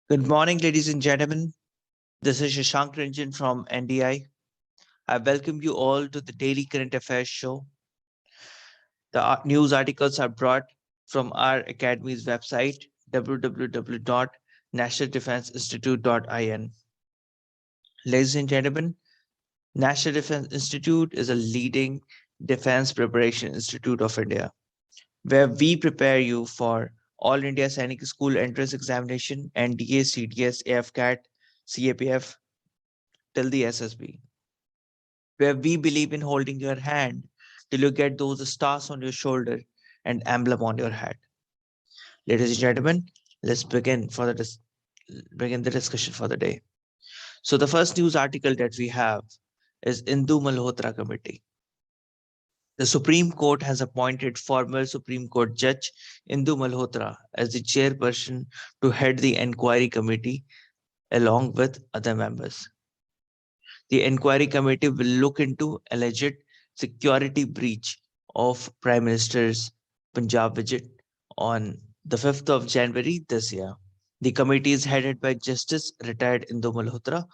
Good morning, ladies and gentlemen. This is Shashank Ranjan from NDI. I welcome you all to the Daily Current Affairs show. The news articles are brought from our Academy's website, www.nationaldefenseinstitute.in. Ladies and gentlemen, National Defense Institute is a leading defense preparation institute of India, where we prepare you for All India Sainik School Entrance Examination, NDA, CDS, AFCAT, CAPF, till the SSB, where we believe in holding your hand till you get those stars on your shoulder and emblem on your hat. Ladies and gentlemen, let's begin the discussion for the day. So the first news article that we have is Indu Malhotra Committee. The Supreme Court has appointed former Supreme Court Judge Indu Malhotra as the chairperson to head the inquiry committee along with other members. The inquiry committee will look into alleged security breach of Prime Minister's Punjab visit on the 5th of January this year. The committee is headed by Justice retired Indu Malhotra,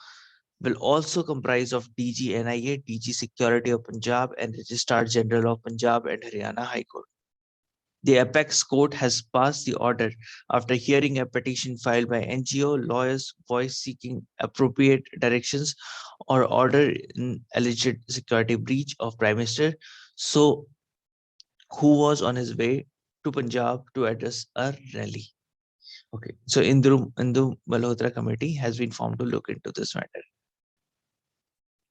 will also comprise of DG NIA, DG Security of Punjab, and Registrar General of Punjab and Haryana High Court. The apex court has passed the order after hearing a petition filed by NGO lawyers voice seeking appropriate directions or order in alleged security breach of Prime Minister, so who was on his way to Punjab to address a rally. Okay, so Indu Malhotra committee has been formed to look into this matter.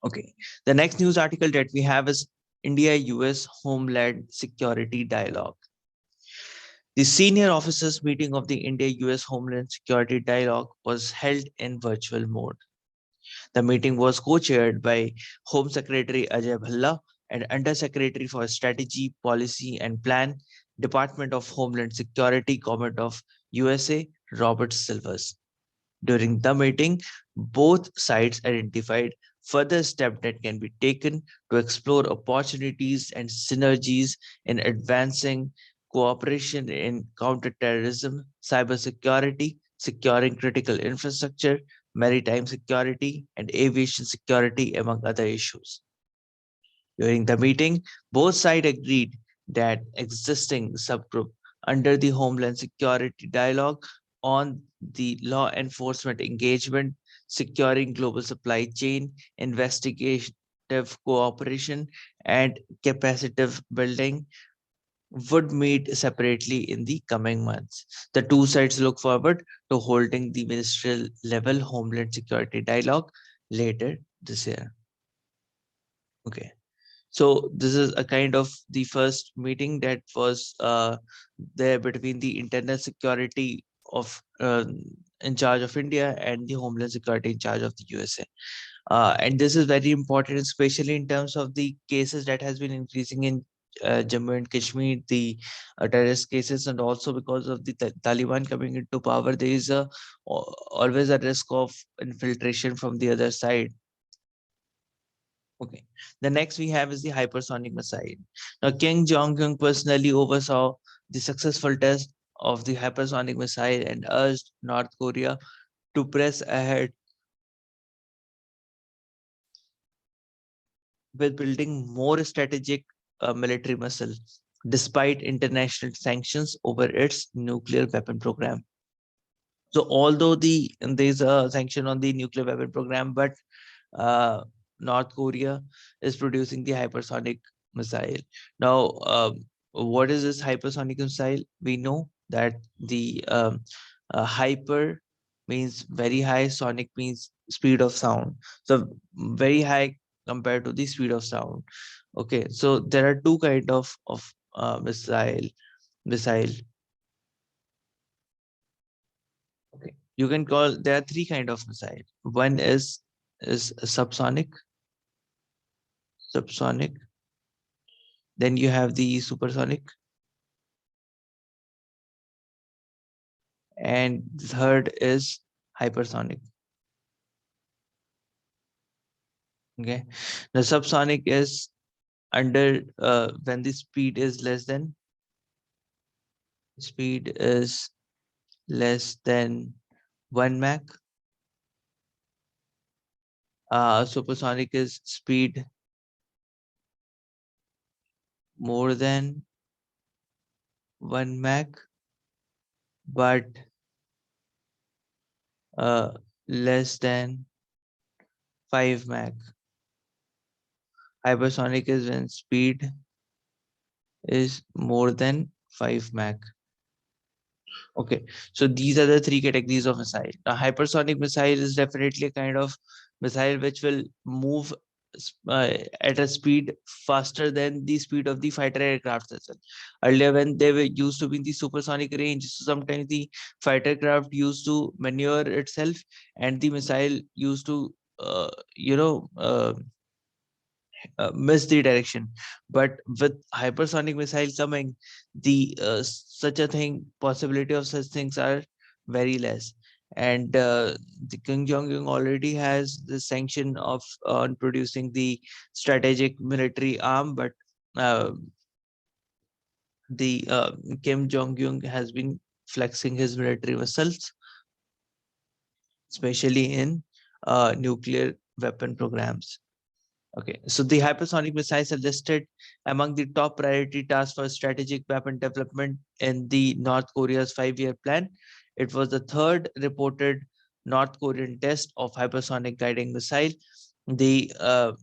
Okay, the next news article that we have is India-US Homeland Security Dialogue. The senior officers meeting of the India-US Homeland Security Dialogue was held in virtual mode. The meeting was co-chaired by Home Secretary Ajay Bhalla and Under Secretary for Strategy, Policy and Plan, Department of Homeland Security, Government of USA, Robert Silvers. During the meeting, both sides identified further steps that can be taken to explore opportunities and synergies in advancing cooperation in counterterrorism, cybersecurity, securing critical infrastructure, maritime security, and aviation security, among other issues. During the meeting, both sides agreed that existing subgroup under the Homeland Security Dialogue on the law enforcement engagement, securing global supply chain, investigative cooperation, and capacitive building would meet separately in the coming months. The two sides look forward to holding the ministerial level Homeland Security Dialogue later this year. Okay. So this is a kind of the first meeting that was there between the internal security of in charge of India and the Homeland Security in charge of the USA. And this is very important, especially in terms of the cases that has been increasing in Jammu and Kashmir, the terrorist cases, and also because of the Taliban coming into power, there is always a risk of infiltration from the other side. Okay. The next we have is the hypersonic missile. Now, Kim Jong-un personally oversaw the successful test of the hypersonic missile and urged North Korea to press ahead with building more strategic military muscle, despite international sanctions over its nuclear weapon program. So, although there's a sanction on the nuclear weapon program, but North Korea is producing the hypersonic missile. Now, what is this hypersonic missile? We know that the hyper means very high, sonic means speed of sound. So very high compared to the speed of sound. Okay, so there are two kind of missile. Okay, you can call there are three kind of missile. One is subsonic. Then you have the supersonic, and the third is hypersonic. Okay, the subsonic is under when the speed is less than 1 1 Mach. Supersonic is speed more than 1 Mach, but less than 5 Mach. Hypersonic is when speed is more than 5 Mach. Okay, so these are the three categories of missile. A hypersonic missile is definitely a kind of missile which will move at a speed faster than the speed of the fighter aircraft as well. Earlier, when they were used to be in the supersonic range, so sometimes the fighter craft used to maneuver itself, and the missile used to, uh, you know, uh, miss the direction. But with hypersonic missile coming, the such a thing, possibility of such things are very less. And the Kim Jong Un already has the sanction of on producing the strategic military arm, but uh, the Kim Jong Un has been flexing his military muscles, especially in nuclear weapon programs. Okay, so the hypersonic missiles are listed among the top priority tasks for strategic weapon development in the North Korea's 5-year plan. It was the third reported North Korean test of hypersonic guiding missile. The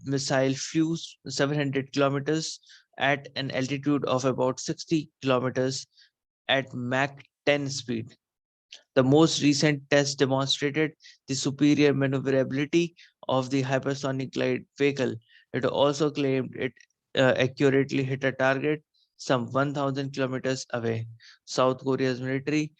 missile flew 700 kilometers at an altitude of about 60 kilometers at Mach 10 speed. The most recent test demonstrated the superior maneuverability of the hypersonic glide vehicle. It also claimed it accurately hit a target some 1,000 kilometers away. South Korea's military,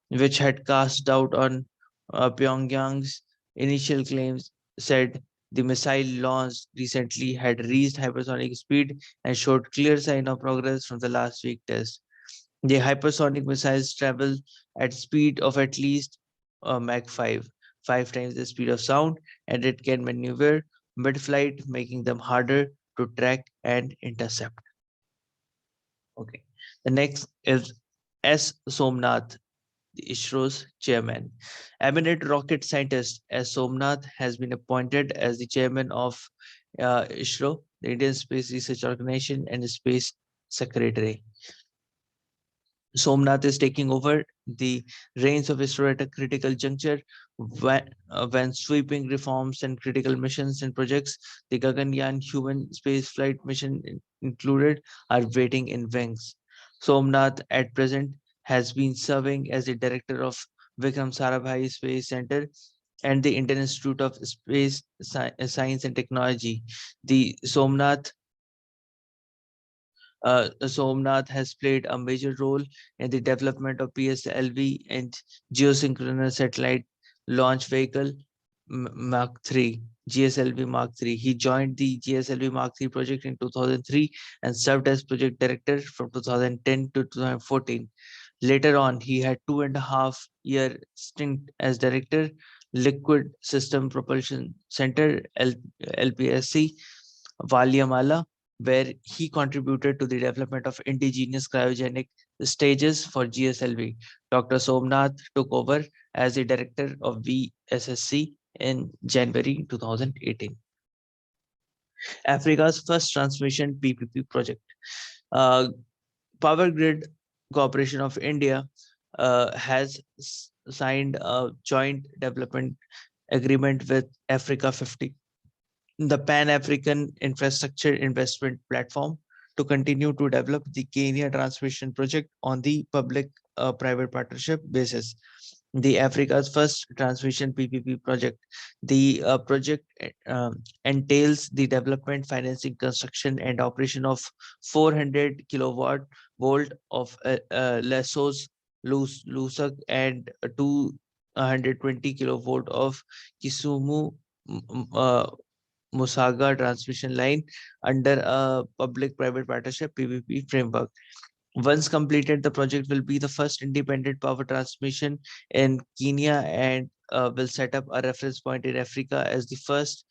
which had cast doubt on Pyongyang's initial claims, said the missile launched recently had reached hypersonic speed and showed clear sign of progress from the last week test. The hypersonic missiles travel at speed of at least Mach 5, 5 times the speed of sound, and it can maneuver mid-flight, making them harder to track and intercept. Okay. The next is S. Somnath, the ISRO's chairman. Eminent rocket scientist S. Somnath has been appointed as the chairman of ISRO, the Indian Space Research Organization, and Space Secretary. Somnath is taking over the reins of ISRO at a critical juncture when sweeping reforms and critical missions and projects, the Gaganyaan human spaceflight mission included, are waiting in wings. Somnath at present has been serving as the director of Vikram Sarabhai Space Center and the Indian Institute of Space Science and Technology. The Somnath has played a major role in the development of PSLV and geosynchronous satellite launch vehicle Mark III, GSLV Mark III. He joined the GSLV Mark III project in 2003 and served as project director from 2010 to 2014. Later on, he had 2.5-year stint as director, Liquid System Propulsion Center, LPSC, Valiamala, where he contributed to the development of indigenous cryogenic stages for GSLV. Dr. Somnath took over as the director of VSSC in January 2018. Africa's first transmission PPP project. Uh, Power Grid Corporation of India has signed a joint development agreement with Africa 50, the Pan-African Infrastructure Investment Platform, to continue to develop the Kenya transmission project on the public-private partnership basis. The Africa's first transmission PPP project. The project entails the development, financing, construction, and operation of 400 kilowatt volt of Lesos, Lusak, and 220 kilovolt of Kisumu Musaga transmission line under a public-private partnership PPP framework. Once completed, the project will be the first independent power transmission in Kenya and will set up a reference point in Africa as the first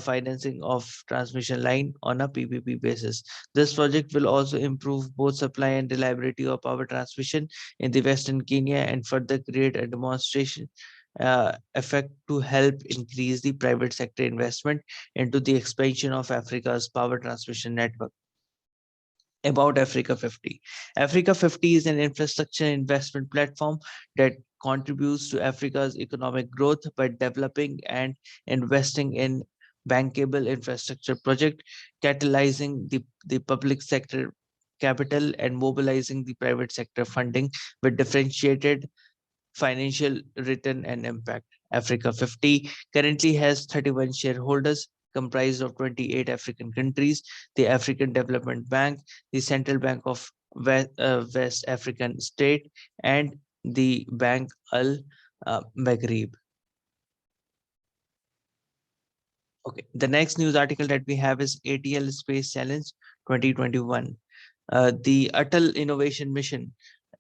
financing of transmission line on a PPP basis. This project will also improve both supply and reliability of power transmission in the Western Kenya and further create a demonstration effect to help increase the private sector investment into the expansion of Africa's power transmission network. About Africa 50. Africa 50 is an infrastructure investment platform that contributes to Africa's economic growth by developing and investing in bankable infrastructure projects, catalyzing the public sector capital and mobilizing the private sector funding with differentiated financial return and impact. Africa 50 currently has 31 shareholders comprised of 28 African countries, the African Development Bank, the Central Bank of West African State, and the Bank Al Maghrib. Okay, the next news article that we have is Atl Space Challenge 2021. The Atl Innovation Mission,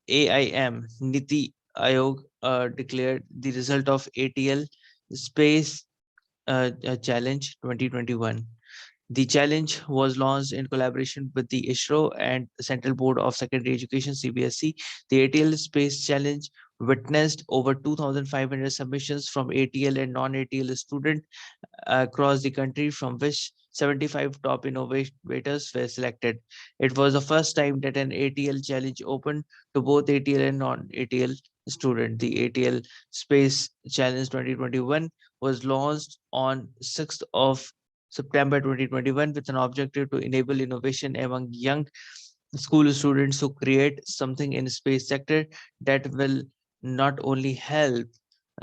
AIM, Niti Ayog declared the result of ATL Space Challenge 2021. The challenge was launched in collaboration with the ISRO and Central Board of Secondary Education (CBSE). The ATL Space Challenge witnessed over 2,500 submissions from ATL and non-ATL students across the country, from which 75 top innovators were selected. It was the first time that an ATL challenge opened to both ATL and non-ATL students. The ATL Space Challenge 2021 was launched on 6th of September 2021 with an objective to enable innovation among young school students who create something in space sector that will not only help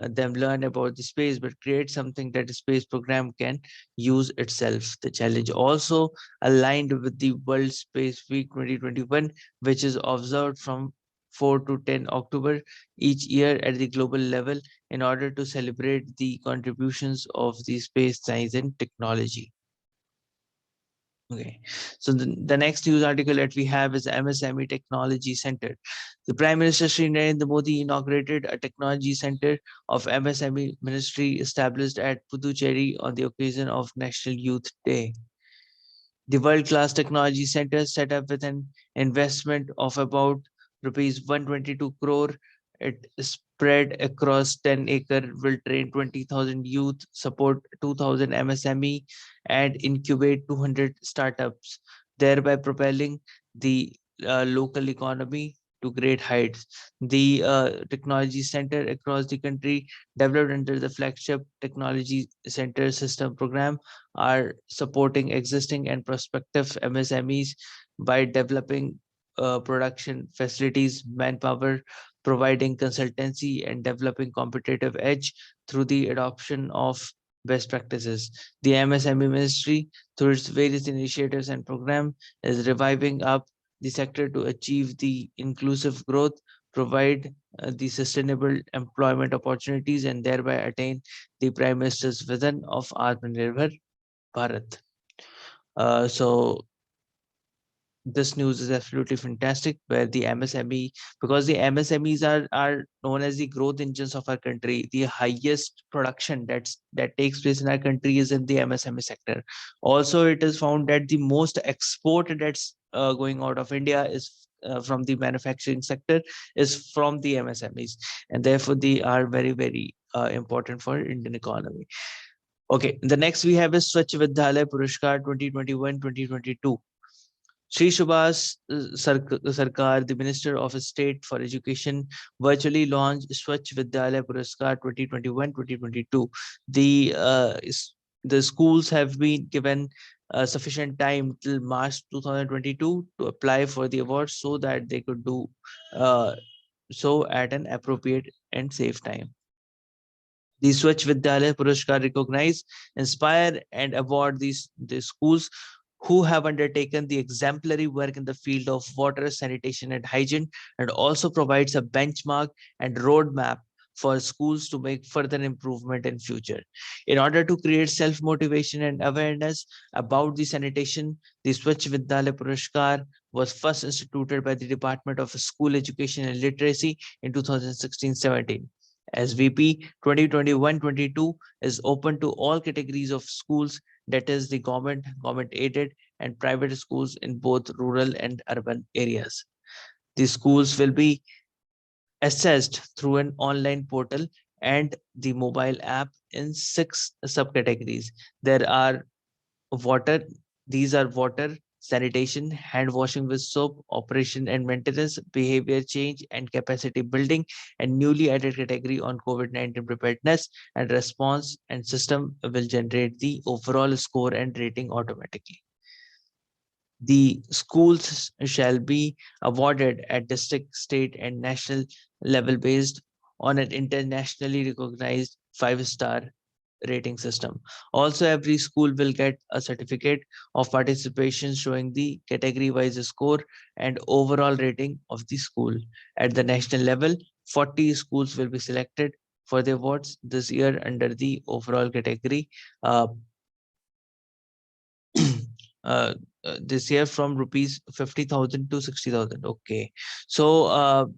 them learn about the space, but create something that the space program can use itself. The challenge also aligned with the World Space Week 2021, which is observed from 4 to 10 October each year at the global level in order to celebrate the contributions of the space science and technology. Okay, so the next news article that we have is MSME Technology Center. The Prime Minister Shri Narendra Modi inaugurated a technology center of MSME Ministry established at Puducherry on the occasion of National Youth Day. The world-class technology center, set up with an investment of about rupees 122 crore, it spread across 10 acre, will train 20,000 youth, support 2,000 MSME, and incubate 200 startups, thereby propelling the local economy to great heights. The technology center across the country, developed under the flagship technology center system program, are supporting existing and prospective MSMEs by developing production facilities, manpower, providing consultancy, and developing competitive edge through the adoption of best practices. The MSME Ministry, through its various initiatives and program, is reviving up the sector to achieve the inclusive growth, provide the sustainable employment opportunities, and thereby attain the Prime Minister's vision of Atmanirbhar Bharat. So this news is absolutely fantastic, where the MSME, because the MSMEs are known as the growth engines of our country. The highest production that takes place in our country is in the MSME sector. Also, it is found that the most export that's going out of India is from the manufacturing sector, is from the MSMEs, and therefore they are very, very important for Indian economy. Okay, the next we have is Swachh Vidyalaya Puraskar 2021-2022. Sri Subhas Sarkar, the Minister of State for Education, virtually launched Swachh Vidyalaya Puraskar 2021-2022. The schools have been given sufficient time till March 2022 to apply for the award, so that they could do so at an appropriate and safe time. The Swachh Vidyalaya Puraskar recognize, inspire, and award the schools who have undertaken the exemplary work in the field of water, sanitation, and hygiene, and also provides a benchmark and roadmap for schools to make further improvement in future. In order to create self-motivation and awareness about the sanitation, the Swachh Vidyalaya Puraskar was first instituted by the Department of School Education and Literacy in 2016-17. SVP 2021-22 is open to all categories of schools, that is the government, government aided, and private schools in both rural and urban areas. The schools will be assessed through an online portal and the mobile app in 6 subcategories. There are water, these are water, sanitation, hand washing with soap, operation and maintenance, behavior change and capacity building, and newly added category on COVID-19 preparedness and response, and system will generate the overall score and rating automatically. The schools shall be awarded at district, state, and national level based on an internationally recognized 5-star rating system. Also, every school will get a certificate of participation showing the category wise score and overall rating of the school. At the national level, 40 schools will be selected for the awards this year under the overall category. Uh, uh, this year from rupees 50,000 to 60,000. Okay. So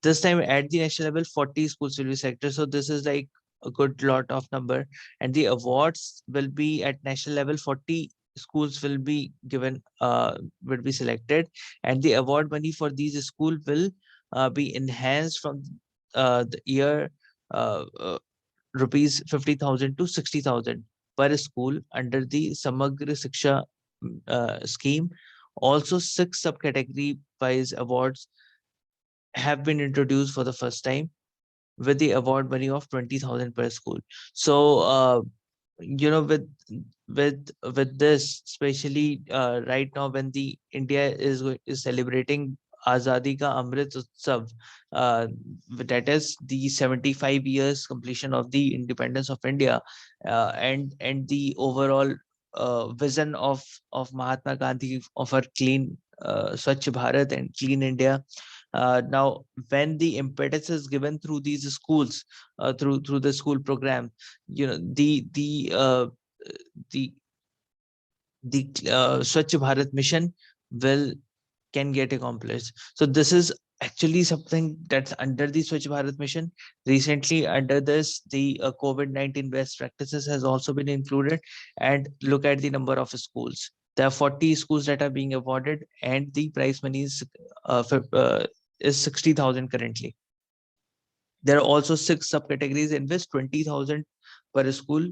this time at the national level, 40 schools will be selected. So this is like a good lot of number. And the awards will be at national level, 40 schools will be selected. And the award money for these schools will be enhanced from the year uh, uh, rupees 50,000 to 60,000 per school under the Samagra Shiksha scheme. Also, 6 subcategory wise awards have been introduced for the first time with the award money of 20,000 per school. So, with this, especially right now when the India is celebrating Azadi Ka Amrit Utsav, that is the 75 years completion of the independence of India, and the overall vision of Mahatma Gandhi of a clean Swachh Bharat and clean India. Now, when the impetus is given through these schools, through the school program, the Swachh Bharat mission will can get accomplished. So this is actually something that's under the Swachh Bharat mission. Recently, under this, the COVID-19 best practices has also been included. And look at the number of schools. There are 40 schools that are being awarded, and the prize money is 60,000 currently. There are also 6 subcategories in which 20,000 per school.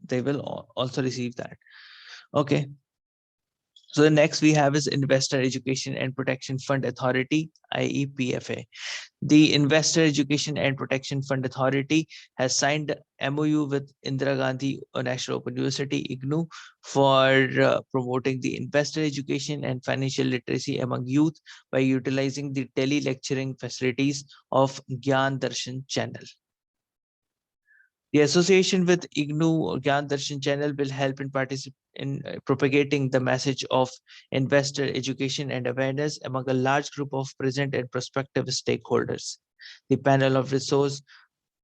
They will also receive that. Okay. So the next we have is Investor Education and Protection Fund Authority, IEPFA. The Investor Education and Protection Fund Authority has signed MOU with Indira Gandhi National Open University, IGNOU, for promoting the investor education and financial literacy among youth by utilizing the tele-lecturing facilities of Gyan Darshan channel. The association with IGNOU Gyan Darshan channel will help in propagating the message of investor education and awareness among a large group of present and prospective stakeholders. The panel of resource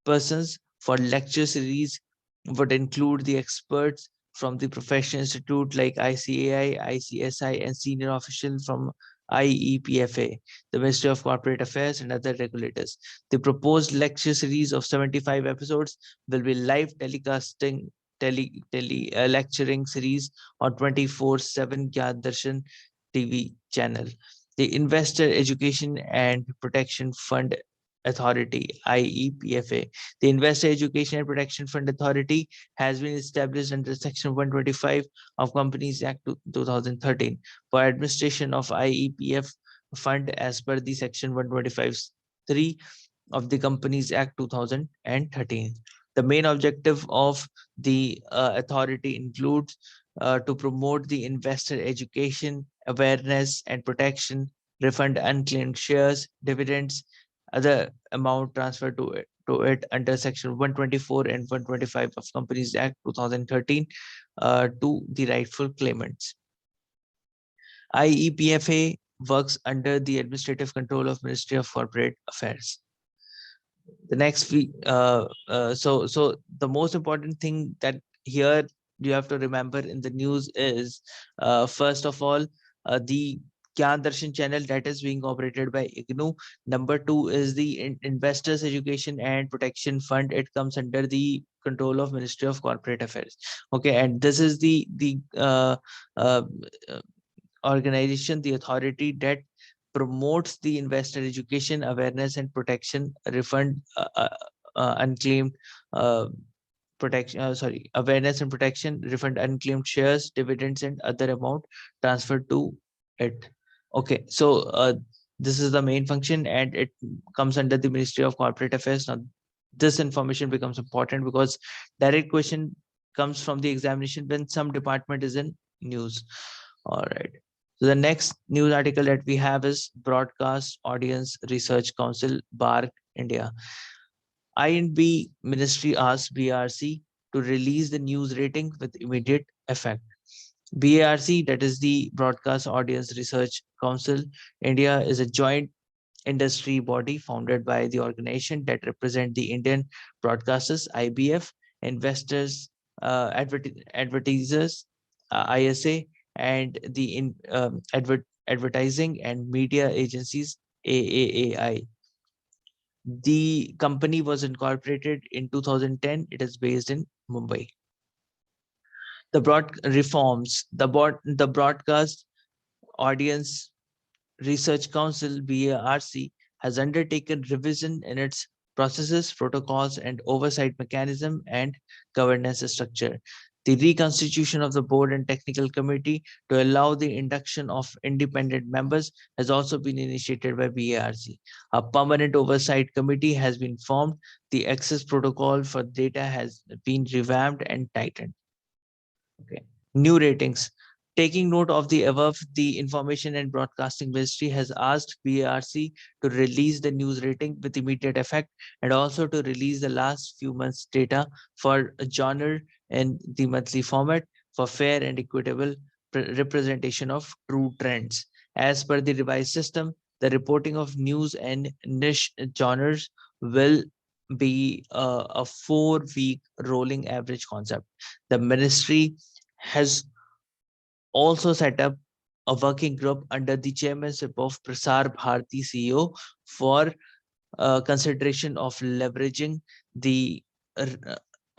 persons for lecture series would include the experts from the professional institute like ICAI, ICSI, and senior officials from IEPFA, the Ministry of Corporate Affairs, and other regulators. The proposed lecture series of 75 episodes will be live telecasting lecturing series on 24/7 Gyan Darshan TV channel. The Investor Education and Protection Fund Authority, IEPFA. The Investor Education and Protection Fund Authority has been established under Section 125 of Companies Act 2013 for administration of IEPF fund as per the Section 125(3) of the Companies Act 2013. The main objective of the authority includes to promote the investor education, awareness and protection, refund unclaimed shares, dividends, other amount transferred to it under Section 124 and 125 of Companies Act 2013 to the rightful claimants. IEPFA works under the administrative control of Ministry of Corporate Affairs. The next so the most important thing that here you have to remember in the news is first of all the Gyan Darshan channel that is being operated by IGNOU. Number 2 is the Investors Education and Protection Fund. It comes under the control of Ministry of Corporate Affairs. Okay, and this is the uh, organization, the authority that promotes the investor education, awareness and protection, refund unclaimed awareness and protection, refund unclaimed shares, dividends, and other amount transferred to it. Okay, so this is the main function, and it comes under the Ministry of Corporate Affairs. Now, this information becomes important because direct question comes from the examination when some department is in news. All right. So the next news article that we have is Broadcast Audience Research Council, BARC, India. INB Ministry asked BRC to release the news rating with immediate effect. BARC, that is the Broadcast Audience Research Council, India, is a joint industry body founded by the organization that represent the Indian broadcasters, IBF, investors, advertisers, ISA, and the advertising and media agencies, AAAI. The company was incorporated in 2010. It is based in Mumbai. The Broadcast Audience Research Council, BARC, has undertaken revision in its processes, protocols, and oversight mechanism and governance structure. The reconstitution of the board and technical committee to allow the induction of independent members has also been initiated by BARC. A permanent oversight committee has been formed. The access protocol for data has been revamped and tightened. Okay. New ratings. Taking note of the above, the Information and Broadcasting Ministry has asked BARC to release the news rating with immediate effect and also to release the last few months data for a genre in the monthly format for fair and equitable representation of true trends. As per the revised system, the reporting of news and niche genres will be a 4-week rolling average concept. The ministry has also set up a working group under the chairmanship of Prasar Bharati CEO for consideration of leveraging the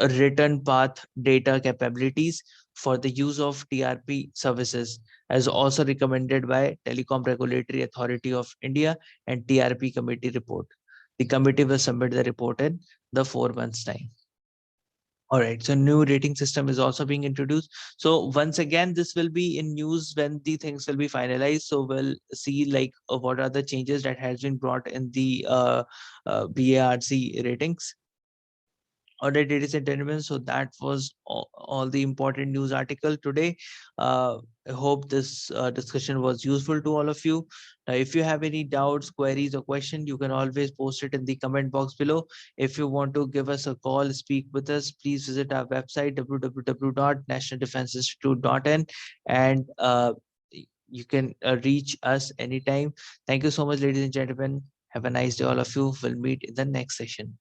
return path data capabilities for the use of TRP services, as also recommended by Telecom Regulatory Authority of India and TRP committee report. The committee will submit the report in the 4 months' time. All right, so new rating system is also being introduced. So once again, this will be in news when the things will be finalized. So we'll see like what are the changes that has been brought in the BARC ratings. All right, ladies and gentlemen, so that was all the important news article today. I hope this discussion was useful to all of you. Now, if you have any doubts, queries, or questions, you can always post it in the comment box below. If you want to give us a call, speak with us, please visit our website, www.nationaldefenseinstitute.in, and you can reach us anytime. Thank you so much, ladies and gentlemen. Have a nice day, all of you. We'll meet in the next session.